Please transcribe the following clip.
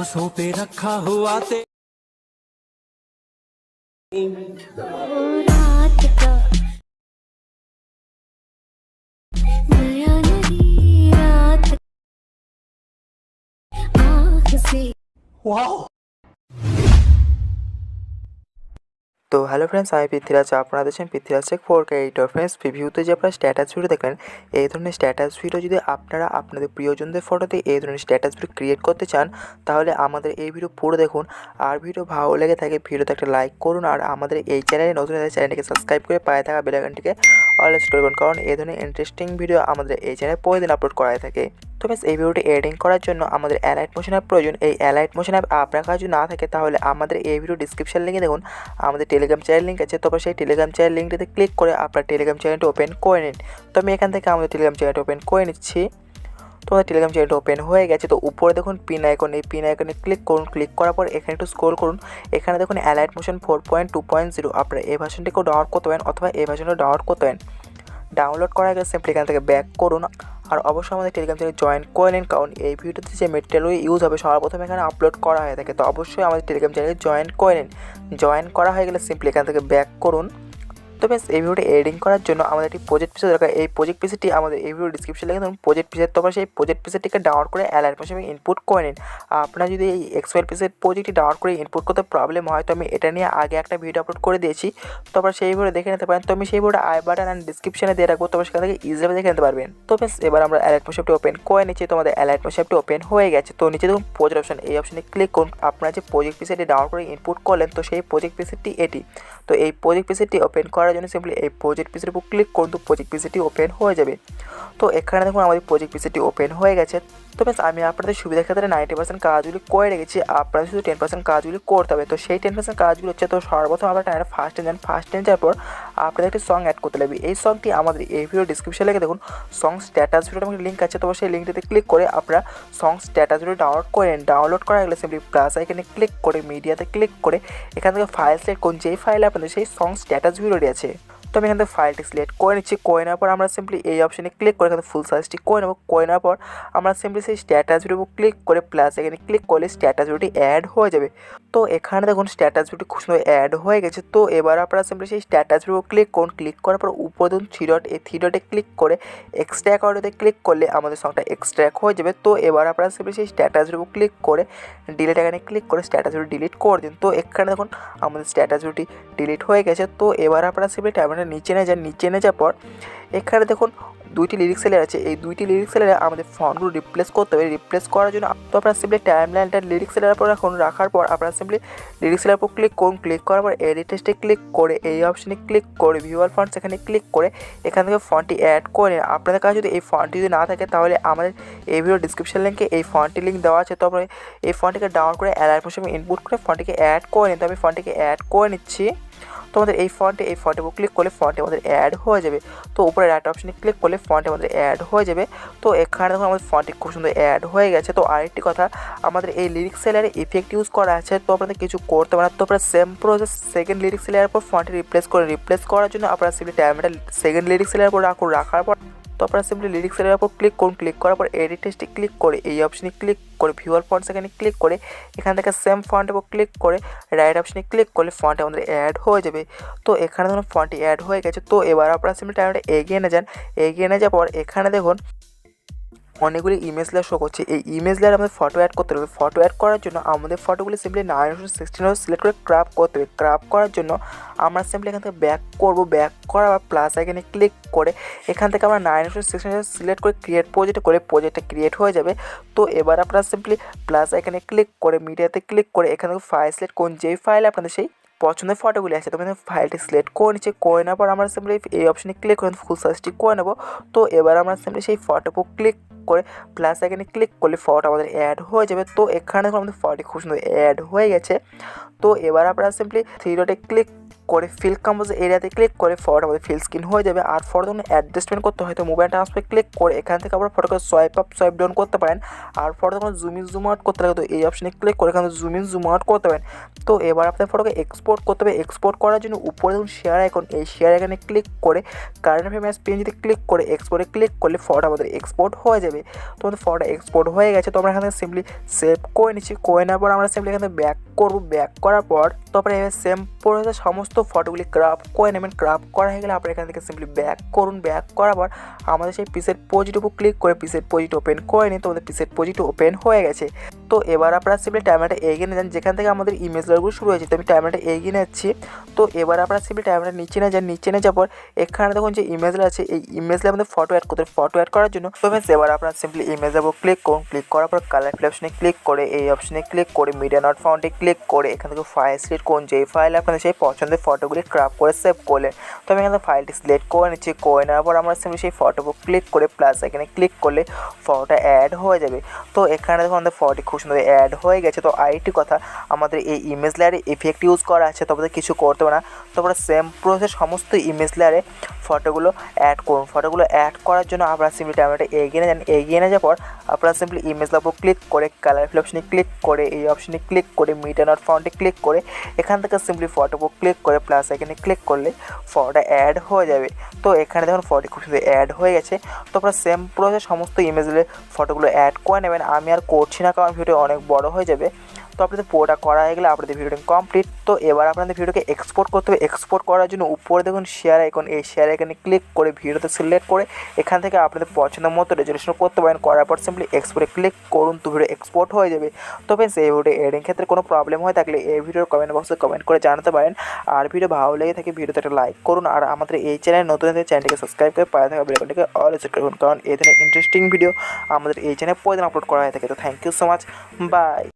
सांसों पे रखा हुआ ते रात का नया नदी रात आँख से তো হ্যালো ফ্রেন্ডস, আমি পৃথ্বীরাজ। আপনারা দেখছেন Prithviraj tech 4K editor. Friends, প্রিভিউতে যে আপনারা স্ট্যাটাস ভিডিও দেখলেন, এই ধরনের স্ট্যাটাস ভিডিও যদি আপনারা আপনাদের প্রিয়জনদের ফটোতে এই ধরনের স্ট্যাটাস ভিডিও ক্রিয়েট করতে চান, তাহলে আমাদের এই ভিডিও পুরো দেখুন। আর ভিডিও ভালো লেগে থাকে ভিডিওতে একটা লাইক করুন, আর আমাদের এই চ্যানেলে নতুন চ্যানেলটিকে সাবস্ক্রাইব করে পায়ে থাকা বেল আইকনটিকে অল সেট করবেন, কারণ এই ধরনের ইন্টারেস্টিং ভিডিও আমাদের এই চ্যানেলে প্রতিদিন আপলোড করা থাকে। তো বেশ, এই ভিডিওটি এডিটিং করার জন্য আমাদের অ্যালাইট মোশন অ্যাপ প্রয়োজন। এই অ্যালাইট মোশন অ্যাপ আপনার কাছে যদি না থাকে, তাহলে আমাদের এই ভিডিও ডিসক্রিপশন লিঙ্কে দেখুন আমাদের টেলিগ্রাম চ্যানেল লিঙ্ক আছে। তারপর সেই টেলিগ্রাম চ্যানেল লিঙ্কটিতে ক্লিক করে আপনার টেলিগ্রাম চ্যানেলটি ওপেন করে নিন। তো আমি এখান থেকে আমাদের টেলিগ্রাম চ্যানেলটি ওপেন করে নিচ্ছি। তো আমাদের টেলিগ্রাম চ্যানেলটি ওপেন হয়ে গেছে। তো উপরে দেখুন পিন আইকন, এই পিন আইকনে ক্লিক করুন। ক্লিক করার পর এখানে একটু স্ক্রল করুন। এখানে দেখুন অ্যালাইট মোশন 4.2.0, আপনারা এই ভার্সনটিকেও ডাউনলোড করতে পারেন অথবা এই ভার্সনটিও ডাউনলোড করতে পারেন। ডাউনলোড করার আগে সিম্পলি এখান থেকে ব্যাক করুন, আর অবশ্যই আমাদের টেলিগ্রাম চ্যানেল জয়েন করে নিন, কারণ এই ভিডিওতে যে মেটেরিয়াল ইউজ হবে সর্বপ্রথম এখানে আপলোড করা হয়ে থাকে। তো অবশ্যই আমাদের টেলিগ্রাম চ্যানেলে জয়েন করে নিন। জয়েন করা হয়ে গেলে সিম্পলি এখান থেকে ব্যাক করুন। তো বেশ, এই ভিডিওটি এডিটিং করার জন্য আমাদের একটি প্রজেক্ট পিসের দরকার। এই প্রজেক্ট পিসেটি আমাদের এই ভিডিও ডিসক্রিপশন লিখে ধরুন প্রজেক্ট পিসের। তারপর সেই প্রজেক্ট পিসেটিকে ডাউনলোড করে অ্যালাইট মোশনে ইনপুট করে নিন। আপনারা যদি এই এক্সএল পিসের প্রজেক্টটি ডাউনলোড করে ইনপুট করতে প্রবলেম হয়, তো আমি এটা নিয়ে আগে একটা ভিডিও আপলোড করে দিয়েছি। তারপর সেই ভিডিও দেখে নিতে পারেন। তো আমি সেই ভিডিওটা আই বাটন অ্যান্ড ডিসক্রিপশনে দিয়ে রাখবো, তবে সেখান থেকে ইজিভাবে দেখে নিতে পারবেন। তো বেশ, এবার আমরা অ্যালাইট মোশনটি ওপেন করে নিচ্ছি। তো আমাদের অ্যালাইট মোশনটি ওপেন হয়ে গেছে। তো নিচে দেখুন প্রজেক্ট অপশন, এই অপশনে ক্লিক করুন। আপনারা যে প্রজেক্ট পিসেটি ডাউনলোড করে ইনপুট করলেন, তো সেই প্রজেক্ট পিসেটি এটি। তো এই প্রজেক্ট পিসেটি ওপেন করার জন্য সিম্পলি এই প্রজেক্ট পিসের উপর ক্লিক করুন। তো প্রজেক্ট পিসেটি ওপেন হয়ে যাবে। তো এখানে দেখুন আমাদের প্রজেক্ট পিসেটি ওপেন হয়ে গেছে। তো বেশ, আমি আপনাদের সুবিধার ক্ষেত্রে 90% কাজগুলি করে রেখেছি, আপনাদের শুধু 10% কাজগুলি করতে হবে। তো সেই 10% কাজগুলো হচ্ছে, তো সর্বপ্রথম আমরা টাইমে ফার্স্ট টাইম যান। ফার্স্ট টাইম যাওয়ার পর আপনাদের একটি সং অ্যাড করতে লাগবে। এই সংটি আমাদের এই ভিডিও ডিসক্রিপশনে লিখে দেখুন সং স্ট্যাটাস ভিডিওর আমাদের লিঙ্ক আছে। তো সেই লিঙ্কটিতে ক্লিক করে আপনারা সং স্ট্যাটাস ভিডিও ডাউনলোড করে নিন। ডাউনলোড করা গেলে সিম্পলি প্লাস আইকনে ক্লিক করে মিডিয়াতে ক্লিক করে এখান থেকে ফাইল সিলেক্ট করুন, যেই ফাইলে আপনাদের সেই সং স্ট্যাটাস ভিডিওটি আছে। তো আমি এখান থেকে ফাইলটি সিলেক্ট করে নিচ্ছি। করে নেওয়ার পর আমরা সিম্পলি এই অপশনে ক্লিক করে এখানে ফুল সাইজটি করে নেব। করে নেওয়ার পর আমরা সিম্পলি সেই স্ট্যাটাস ভিডিও ক্লিক করে প্লাস এখানে ক্লিক করলে স্ট্যাটাস ভিডিওটি অ্যাড হয়ে যাবে। তো এখানে দেখুন স্ট্যাটাস ভিডিও খুব সুন্দর অ্যাড হয়ে গেছে। তো এবার আপনারা সিম্পলি সেই স্ট্যাটাস ভিডিও ক্লিক করুন। ক্লিক করার পর উপরে দেখুন থ্রি ডট, এই থ্রি ডটে ক্লিক করে এক্সট্র্যাক্ট অডিওতে ক্লিক করলে আমাদের সংটা এক্সট্র্যাক্ট হয়ে যাবে। তো এবার আপনারা সিম্পলি সেই স্ট্যাটাস ভিডিও ক্লিক করে ডিলিট এখানে ক্লিক করে স্ট্যাটাস ভিডিও ডিলিট করে দিন। তো এখানে দেখুন আমাদের স্ট্যাটাস ভিডিওটি ডিলিট হয়ে গেছে। তো এবার আপনারা সিম্পলি টাইমলাইনের নিচে নিয়ে যান। নিচে নিয়ে যাওয়ার পর এখানে দেখুন দুইটি লিরিক্স লেয়ার আছে। এই দুইটি লিরিক্স লেয়ারে আমাদের ফন্টগুলো রিপ্লেস করতে হবে। রিপ্লেস করার জন্য তো আপনারা সিম্পলি টাইমলাইনটা লিরিক্স লেয়ারের পর রাখার পর আপনারা সিম্পলি লিরিক্স লেয়ারের উপর ক্লিক করুন। ক্লিক করার পর এডিট টেক্সটে ক্লিক করে এই অপশনে ক্লিক করে ভিউয়ার ফন্টস এখানে ক্লিক করে এখান থেকে ফন্টটি অ্যাড করে নিন। আপনাদের কাছে যদি এই ফন্টটি যদি না থাকে, তাহলে আমাদের এই ভিডিও ডিসক্রিপশন লিঙ্কে এই ফন্টটি লিঙ্ক দেওয়া আছে। তারপরে এই ফন্টটিকে ডাউনলোড করে অ্যালাইট মোশনে ইনপুট করে ফন্টটিকে অ্যাড করে নিন। তো আমি ফন্টটিকে অ্যাড করে নিচ্ছি। তো আমাদের এই ফন্টে উপর ক্লিক করলে ফন্টে আমাদের অ্যাড হয়ে যাবে। তো উপরে রাইট অপশনে ক্লিক করলে ফন্টে আমাদের অ্যাড হয়ে যাবে। তো এখানে দেখুন আমাদের ফন্টটি খুব সুন্দর অ্যাড হয়ে গেছে। তো আরেকটি কথা, আমাদের এই লিরিক্স লেয়ারে ইফেক্ট ইউজ করা আছে, তো আপনাদের কিছু করতে পারেন। তো আপনারা সেম প্রসেস সেকেন্ড লিরিক্স লেয়ারের পর ফন্টটি রিপ্লেস করার জন্য আপনারা সিম্পলি টাইমটা সেকেন্ড লিরিক্স লেয়ারের পর রাখার পর তো আপনারা সিম্পলি লিরিক্স লেয়ারের উপর ক্লিক করুন। ক্লিক করার পর এডিট টেক্সটে ক্লিক করে এই অপশনে ক্লিক করে ভিউয়ার ফন্টস এখানে ক্লিক করে এখান থেকে সেম ফন্টের উপর ক্লিক করে রাইট অপশনে ক্লিক করলে ফন্টে আমাদের অ্যাড হয়ে যাবে। তো এখানে ধরুন ফন্টটি অ্যাড হয়ে গেছে। তো এবার আপনারা সিম্পলি টাইমটা এগিয়ে নিয়ে যান। এগিয়ে নিয়ে যাওয়ার পর এখানে দেখুন অনেকগুলি ইমেজ লেয়ার শো করছে। এই ইমেজ লেয়ার আমাদের ফটো অ্যাড করতে হবে। ফটো অ্যাড করার জন্য আমাদের ফটোগুলি সিম্পলি 9:16 সিলেক্ট করে ক্রাপ করতে হবে। ক্রাপ করার জন্য আমরা সিম্পলি এখান থেকে ব্যাক করব। ব্যাক করার পর প্লাস আইকনে ক্লিক করে এখান থেকে আমরা 9:16 সিলেক্ট করে ক্রিয়েট প্রজেক্ট করে প্রজেক্টটা ক্রিয়েট হয়ে যাবে। তো এবার আপনারা সিম্পলি প্লাস আইকনে ক্লিক করে মিডিয়াতে ক্লিক করে এখান থেকে ফাইল সিলেক্ট করুন, যেই ফাইলে আপনাদের সেই পছন্দের ফটোগুলি আছে। তো আমি ফাইলটি সিলেক্ট করে নিচ্ছি। করে নেওয়ার পর আমরা সিম্পলি এই অপশনে ক্লিক করে ফুল সাইজটি করে নেব। তো এবার আমরা সিম্পলি সেই ফটোর উপর ক্লিক করে প্লাস এখানে ক্লিক করলে ফটো আমাদের অ্যাড হয়ে যাবে। তো এখানে দেখুন আমাদের ফটোটি খুব সুন্দর অ্যাড হয়ে গেছে। তো এবার আপনারা সিম্পলি থ্রি ডটে ক্লিক করে ফিল কম্পোজ এরিয়াতে ক্লিক করে ফটোটা আমাদের ফিল স্ক্রিন হয়ে যাবে। আর ফটো যখন অ্যাডজাস্টমেন্ট করতে হয় তো মোবাইল ট্রান্সফার ক্লিক করে এখান থেকে আপনারা ফটোকে সোয়াইপ আপ সোয়াইপ ডাউন করতে পারেন। আর ফটো যখন জুম ইন জুম আউট করতে লাগে তো এই অপশনে ক্লিক করে এখানে জুম ইন জুম আউট করতে পারেন। তো এবার আপনার ফটোকে এক্সপোর্ট করতে হবে। এক্সপোর্ট করার জন্য উপরে দেখুন শেয়ার আইকন, এই শেয়ার আইকনে ক্লিক করে কারেন্ট ফ্রেম অ্যাজ পিএনজিতে ক্লিক করে এক্সপোর্টে ক্লিক করলে ফটো আমাদের এক্সপোর্ট হয়ে যাবে। তো আমাদের ফটো এক্সপোর্ট হয়ে গেছে। তো আমরা এখানে সিম্পলি সেভ করে নিচ্ছি। করে নেওয়ার পর আমরা সিম্পলি এখানে ব্যাক করবো। ব্যাক করার পর তারপরে এবার সেম প্রসেসে সমস্ত ফটোগুলি ক্রাফ করে নেবেন। ক্রাফ করা হয়ে গেলে আপনারা এখান থেকে সিম্পলি ব্যাক করুন। ব্যাক করার পর আমাদের সেই পিসের প্রজেক্ট উপর ক্লিক করে পিসের প্রজেক্ট ওপেন করে নিন। তো আমাদের পিসের প্রজেক্ট ওপেন হয়ে গেছে। তো এবার আপনারা সিম্পলি টাইমলাইনটা এগিয়ে নিয়ে যান যেখান থেকে আমাদের ইমেজ লেয়ারগুলো শুরু হয়েছে। তো আমি টাইমলাইনটা এগিয়ে নিচ্ছি। তো এবার আপনারা সিম্পলি টাইমলাইনটা নিচে নিয়ে যান। নিচে নিয়ে যাওয়ার পর এখানে দেখুন যে ইমেজ লেয়ার আছে, এই ইমেজ লেয়ার আমাদের ফটো অ্যাড করতে, ফটো অ্যাড করার জন্য তো এবার আপনারা সিম্পলি ইমেজের উপর ক্লিক করুন। ক্লিক করার পর কালার ফিল অপশনে ক্লিক করে এই অপশনে ক্লিক করে মিডিয়া নট ফাউন্ডে ক্লিক করে এখান থেকে ফাইল সিলেক্ট করুন। যেই ফাইল আপনাদের সেই পছন্দের ফটোগুলি ক্রাফ করে সেভ করলেন। তো আমি এখানে ফাইলটি সিলেক্ট করে নিচ্ছি। করে নেওয়ার পর আমরা সিম্পলি সেই ফটোর উপর ক্লিক করে প্লাস এখানে ক্লিক করলে ফটোটা অ্যাড হয়ে যাবে। তো এখানে দেখুন আমাদের ফটোটি খুব সুন্দর অ্যাড হয়ে গেছে। তো আরেকটি কথা, আমাদের এই ইমেজ লেয়ারে ইফেক্ট ইউজ করা আছে, তো আমাদের কিছু করতে হবে না। তো আমরা সেম প্রসেস সমস্ত ইমেজ লেয়ারে ফটোগুলো অ্যাড করুন। ফটোগুলো অ্যাড করার জন্য আপনারা সিম্পলি টাইমলাইনটা এগিয়ে নিয়ে যান। এগিয়ে নিয়ে যাওয়ার পর আপনারা সিম্পলি ইমেজ লেয়ার উপর ক্লিক করে কালার ফিল অপশনে ক্লিক করে এই অপশনে ক্লিক করে মিডিয়া নট ফাউন্ডে ক্লিক করে এখান থেকে সিম্পলি ফটো উপর ক্লিক করে প্লাস এখানে ক্লিক করলে ফটোটা অ্যাড হয়ে যাবে। তো এখানে দেখুন ফটোটি খুব সুন্দর অ্যাড হয়ে গেছে। তো আপনারা সেম প্রসেস সমস্ত ইমেজের ফটোগুলো অ্যাড করে নেবেন। আমি আর করছি না কারণ ভিডিও অনেক বড় হয়ে যাবে। তো আপনাদের পুরোটা করা হয়ে গেলে আপনাদের ভিডিওটি কমপ্লিট। তো এবার আপনাদের ভিডিওকে এক্সপোর্ট করতে হবে। এক্সপোর্ট করার জন্য উপরে দেখুন শেয়ার আইকন, এই শেয়ার আইকনে ক্লিক করে ভিডিওতে সিলেক্ট করে এখান থেকে আপনাদের পছন্দের মতো রেজুলেশন করতে পারেন। করার পর সিম্পলি এক্সপোর্টে ক্লিক করুন। তো ভিডিও এক্সপোর্ট হয়ে যাবে। তো ফ্রেন্ডস এই ভিডিও এডিটিং ক্ষেত্রে কোনো প্রবলেম হয়ে থাকলে এই ভিডিওর কমেন্ট বক্সে কমেন্ট করে জানাতে পারেন। আর ভিডিও ভালো লেগে থাকে ভিডিওতে একটা লাইক করুন। আর আমাদের এই চ্যানেল নতুন থেকে চ্যানেলটিকে সাবস্ক্রাইব করে পাশে থাকা বেল আইকনটিকে অল সেট করুন, কারণ এই ধরনের ইন্টারেস্টিং ভিডিও আমাদের এই চ্যানেলে প্রতিদিন আপলোড করা হয়ে থাকে। তো thank you so much, by.